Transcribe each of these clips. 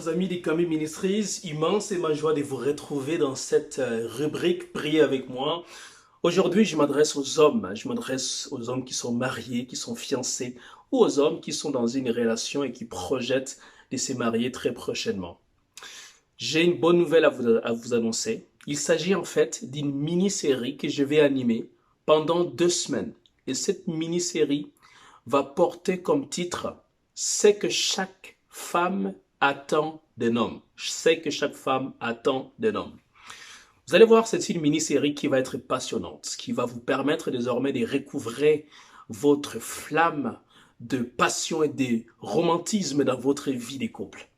Chers amis des Camille Ministries, immense est ma joie de vous retrouver dans cette rubrique Priez avec moi. Aujourd'hui, je m'adresse aux hommes qui sont mariés, qui sont fiancés, ou aux hommes qui sont dans une relation et qui projettent de se marier très prochainement. J'ai une bonne nouvelle à vous annoncer. Il s'agit en fait d'une mini-série que je vais animer pendant 2 semaines. Et cette mini-série va porter comme titre « C'est que chaque femme attend d'un homme ». Je sais que chaque femme attend d'un homme. Vous allez voir, c'est une mini-série qui va être passionnante, qui va vous permettre désormais de recouvrer votre flamme de passion et de romantisme dans votre vie de couple.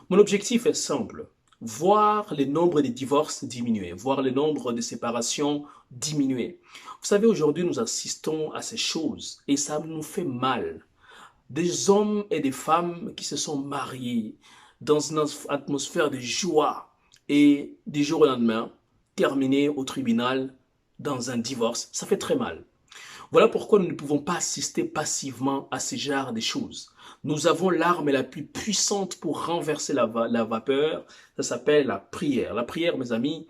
Mon objectif est simple, voir le nombre de divorces diminuer, voir le nombre de séparations diminuer. Vous savez, aujourd'hui, nous assistons à ces choses et ça nous fait mal. Des hommes et des femmes qui se sont mariés dans une atmosphère de joie et du jour au lendemain, terminer au tribunal dans un divorce, ça fait très mal. Voilà pourquoi nous ne pouvons pas assister passivement à ce genre de choses. Nous avons l'arme la plus puissante pour renverser la vapeur, ça s'appelle la prière. La prière, mes amis,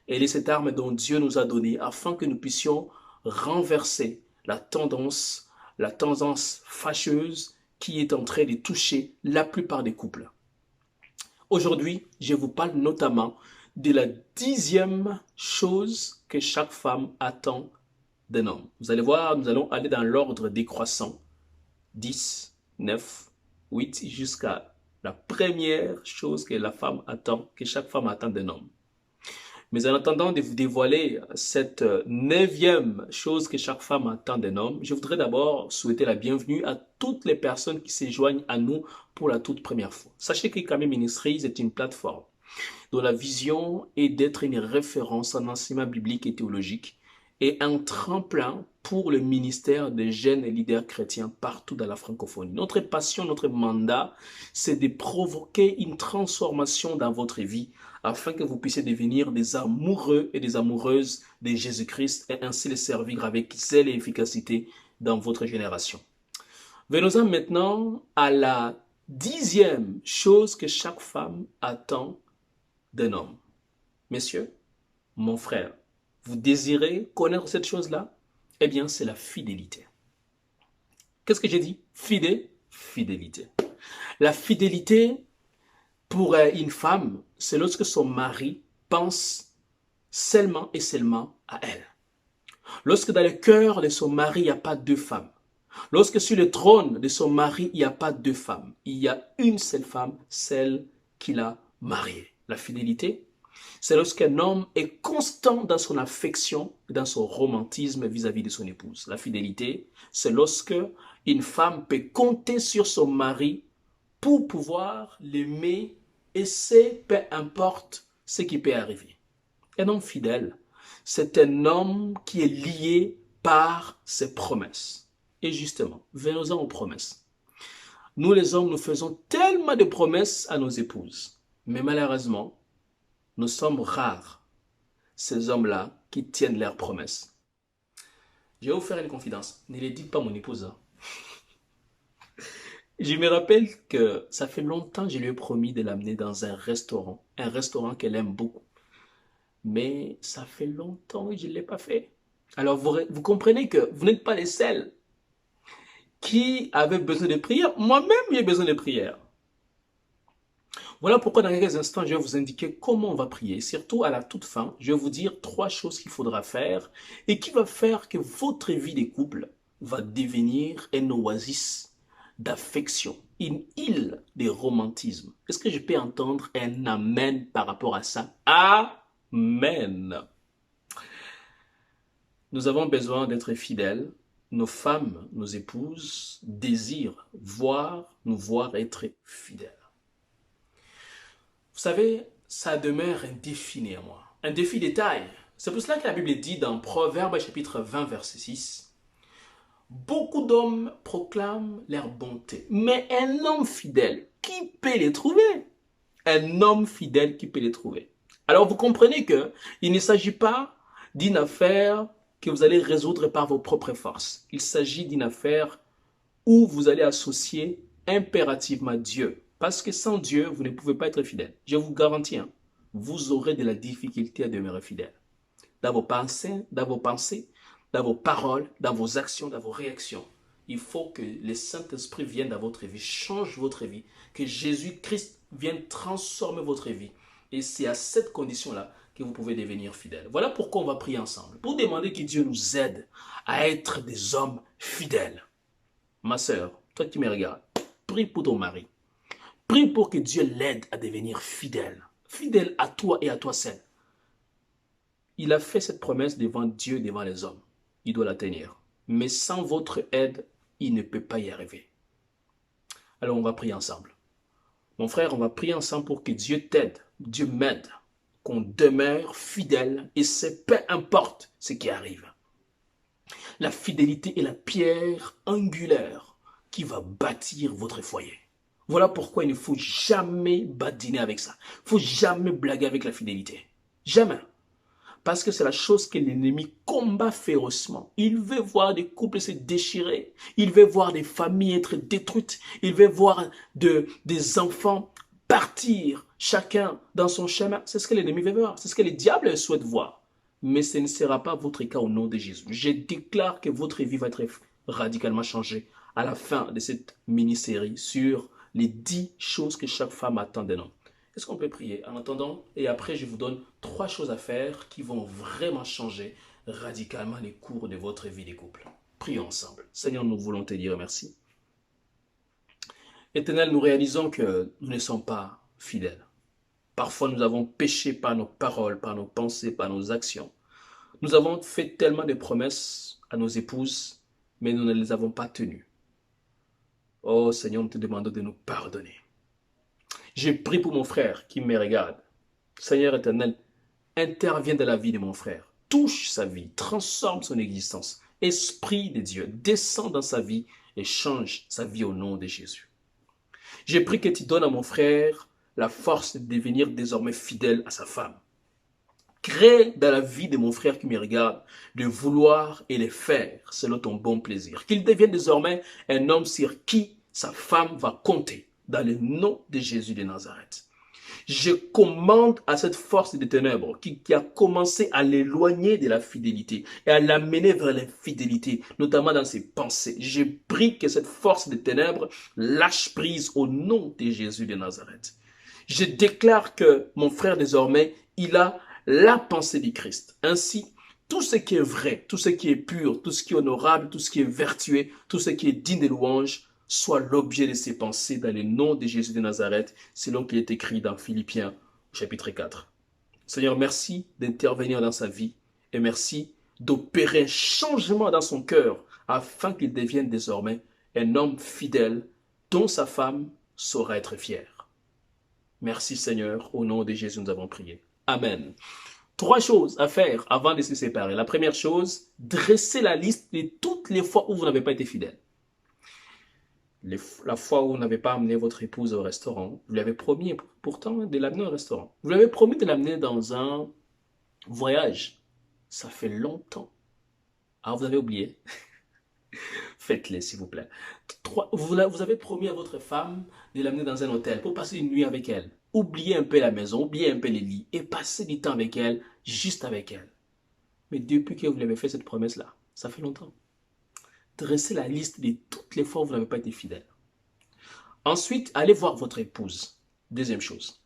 elle est cette arme dont Dieu nous a donnée afin que nous puissions renverser la tendance fâcheuse qui est en train de toucher la plupart des couples. Aujourd'hui, je vous parle notamment de la 10e chose que chaque femme attend d'un homme. Vous allez voir, nous allons aller dans l'ordre décroissant. 10, 9, 8, jusqu'à la première chose que la femme attend, que chaque femme attend d'un homme. Mais en attendant de vous dévoiler cette 9e chose que chaque femme attend d'un homme, je voudrais d'abord souhaiter la bienvenue à toutes les personnes qui se joignent à nous pour la toute première fois. Sachez que Camille Ministries est une plateforme dont la vision est d'être une référence en enseignement biblique et théologique et un tremplin pour le ministère des jeunes et leaders chrétiens partout dans la francophonie. Notre passion, notre mandat, c'est de provoquer une transformation dans votre vie afin que vous puissiez devenir des amoureux et des amoureuses de Jésus-Christ et ainsi les servir avec zèle et efficacité dans votre génération. Venons-en maintenant à la 10e chose que chaque femme attend d'un homme. Messieurs, mon frère, vous désirez connaître cette chose-là? Eh bien, c'est la fidélité. Qu'est-ce que j'ai dit? Fidélité. La fidélité pour une femme, c'est lorsque son mari pense seulement et seulement à elle. Lorsque dans le cœur de son mari, il n'y a pas 2 femmes. Lorsque sur le trône de son mari, il n'y a pas 2 femmes. Il y a une seule femme, celle qu'il a mariée. La fidélité, c'est lorsqu'un homme est constant dans son affection et dans son romantisme vis-à-vis de son épouse. La fidélité, c'est lorsque une femme peut compter sur son mari pour pouvoir l'aimer et c'est peu importe ce qui peut arriver. Un homme fidèle, c'est un homme qui est lié par ses promesses. Et justement, venons-en aux promesses. Nous les hommes, nous faisons tellement de promesses à nos épouses. Mais malheureusement, nous sommes rares, ces hommes-là, qui tiennent leurs promesses. Je vais vous faire une confidence. Ne les dites pas à mon épouse. Je me rappelle que ça fait longtemps que je lui ai promis de l'amener dans un restaurant qu'elle aime beaucoup. Mais ça fait longtemps que je ne l'ai pas fait. Alors vous comprenez que vous n'êtes pas les seuls qui avaient besoin de prière. Moi-même, j'ai besoin de prière. Voilà pourquoi dans quelques instants, je vais vous indiquer comment on va prier. Surtout à la toute fin, je vais vous dire 3 choses qu'il faudra faire et qui va faire que votre vie de couple va devenir un oasis d'affection, une île de romantisme. Est-ce que je peux entendre un amen par rapport à ça? Amen. Nous avons besoin d'être fidèles. Nos femmes, nos épouses désirent nous voir être fidèles. Vous savez, ça demeure un défi néanmoins, un défi de taille. C'est pour cela que la Bible dit dans Proverbes chapitre 20 verset 6, « Beaucoup d'hommes proclament leur bonté, mais un homme fidèle, qui peut les trouver? » Un homme fidèle, qui peut les trouver? Alors vous comprenez qu'il ne s'agit pas d'une affaire que vous allez résoudre par vos propres forces. Il s'agit d'une affaire où vous allez associer impérativement Dieu. Parce que sans Dieu, vous ne pouvez pas être fidèle. Je vous garantis, hein, vous aurez de la difficulté à demeurer fidèle. Dans vos pensées, dans vos paroles, dans vos actions, dans vos réactions. Il faut que le Saint-Esprit vienne dans votre vie, change votre vie, que Jésus-Christ vienne transformer votre vie. Et c'est à cette condition-là que vous pouvez devenir fidèle. Voilà pourquoi on va prier ensemble, pour demander que Dieu nous aide à être des hommes fidèles. Ma sœur, toi qui me regardes, prie pour ton mari. Prie pour que Dieu l'aide à devenir fidèle. Fidèle à toi et à toi seul. Il a fait cette promesse devant Dieu, devant les hommes. Il doit la tenir. Mais sans votre aide, il ne peut pas y arriver. Alors on va prier ensemble. Mon frère, on va prier ensemble pour que Dieu t'aide, Dieu m'aide, qu'on demeure fidèle et c'est peu importe ce qui arrive. La fidélité est la pierre angulaire qui va bâtir votre foyer. Voilà pourquoi il ne faut jamais badiner avec ça. Il ne faut jamais blaguer avec la fidélité. Jamais. Parce que c'est la chose que l'ennemi combat férocement. Il veut voir des couples se déchirer. Il veut voir des familles être détruites. Il veut voir des enfants partir, chacun dans son chemin. C'est ce que l'ennemi veut voir. C'est ce que le diable souhaite voir. Mais ce ne sera pas votre cas au nom de Jésus. Je déclare que votre vie va être radicalement changée à la fin de cette mini-série sur les 10 choses que chaque femme attend d'un homme. Est-ce qu'on peut prier en attendant? Et après, je vous donne 3 choses à faire qui vont vraiment changer radicalement les cours de votre vie de couple. Prions ensemble. Seigneur, nous voulons te dire merci. Éternel, nous réalisons que nous ne sommes pas fidèles. Parfois, nous avons péché par nos paroles, par nos pensées, par nos actions. Nous avons fait tellement de promesses à nos épouses, mais nous ne les avons pas tenues. Oh Seigneur, nous te demandons de nous pardonner. Je prie pour mon frère qui me regarde. Seigneur éternel, interviens dans la vie de mon frère. Touche sa vie, transforme son existence. Esprit de Dieu, descends dans sa vie et change sa vie au nom de Jésus. Je prie que tu donnes à mon frère la force de devenir désormais fidèle à sa femme. Crée dans la vie de mon frère qui me regarde de vouloir et de faire selon ton bon plaisir. Qu'il devienne désormais un homme sur qui sa femme va compter. Dans le nom de Jésus de Nazareth. Je commande à cette force des ténèbres qui a commencé à l'éloigner de la fidélité et à l'amener vers l'infidélité, notamment dans ses pensées. Je prie que cette force des ténèbres lâche prise au nom de Jésus de Nazareth. Je déclare que mon frère désormais, il a la pensée du Christ. Ainsi, tout ce qui est vrai, tout ce qui est pur, tout ce qui est honorable, tout ce qui est vertueux, tout ce qui est digne de louange, soit l'objet de ses pensées dans le nom de Jésus de Nazareth, selon qu'il est écrit dans Philippiens, chapitre 4. Seigneur, merci d'intervenir dans sa vie et merci d'opérer un changement dans son cœur afin qu'il devienne désormais un homme fidèle dont sa femme saura être fière. Merci Seigneur, au nom de Jésus nous avons prié. Amen. 3 choses à faire avant de se séparer. La première chose, dressez la liste de toutes les fois où vous n'avez pas été fidèle. La fois où vous n'avez pas amené votre épouse au restaurant, vous lui avez promis pourtant de l'amener au restaurant. Vous lui avez promis de l'amener dans un voyage. Ça fait longtemps. Alors vous avez oublié. Faites-le s'il vous plaît. Vous avez promis à votre femme de l'amener dans un hôtel pour passer une nuit avec elle. Oubliez un peu la maison, oubliez un peu les lits et passez du temps avec elle, juste avec elle. Mais depuis que vous lui avez fait cette promesse-là, ça fait longtemps. Dressez la liste de toutes les fois où vous n'avez pas été fidèle. Ensuite, allez voir votre épouse. Deuxième chose,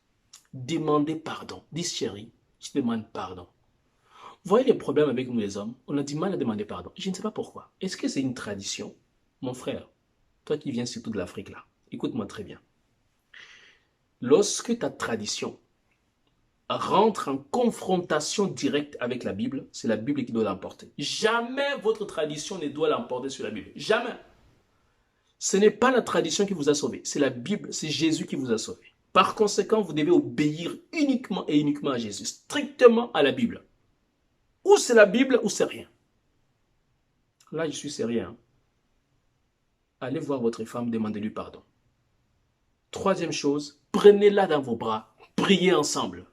demandez pardon. Dis chérie, je demande pardon. Vous voyez les problèmes avec nous les hommes? On a du mal à demander pardon. Je ne sais pas pourquoi. Est-ce que c'est une tradition? Mon frère, toi qui viens surtout de l'Afrique là, écoute-moi très bien. Lorsque ta tradition rentre en confrontation directe avec la Bible, c'est la Bible qui doit l'emporter. Jamais votre tradition ne doit l'emporter sur la Bible. Jamais. Ce n'est pas la tradition qui vous a sauvé, c'est la Bible, c'est Jésus qui vous a sauvé. Par conséquent, vous devez obéir uniquement et uniquement à Jésus, strictement à la Bible. Ou c'est la Bible ou c'est rien. Là, je suis sérieux. Hein? Allez voir votre femme, demandez-lui pardon. Troisième chose, prenez-la dans vos bras, priez ensemble.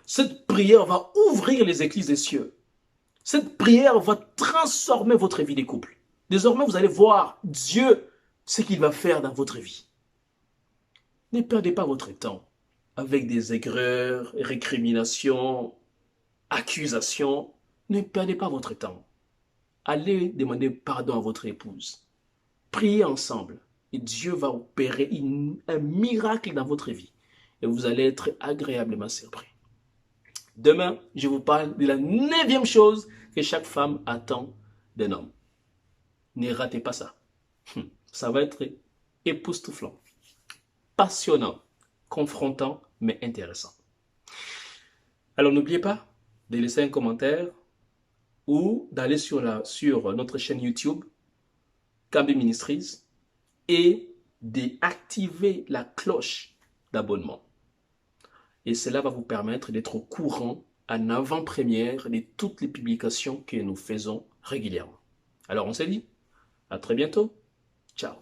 Cette prière va ouvrir les écluses des cieux. Cette prière va transformer votre vie de couple. Désormais, vous allez voir Dieu, ce qu'il va faire dans votre vie. Ne perdez pas votre temps avec des aigreurs, récriminations, accusations. Ne perdez pas votre temps. Allez demander pardon à votre épouse. Priez ensemble et Dieu va opérer un miracle dans votre vie. Et vous allez être agréablement surpris. Demain, je vous parle de la 9e chose que chaque femme attend d'un homme. Ne ratez pas ça. Ça va être époustouflant, passionnant, confrontant, mais intéressant. Alors n'oubliez pas de laisser un commentaire ou d'aller sur notre chaîne YouTube, Kambi Ministries, et d'activer la cloche d'abonnement. Et cela va vous permettre d'être au courant en avant-première de toutes les publications que nous faisons régulièrement. Alors on se dit à très bientôt. Ciao.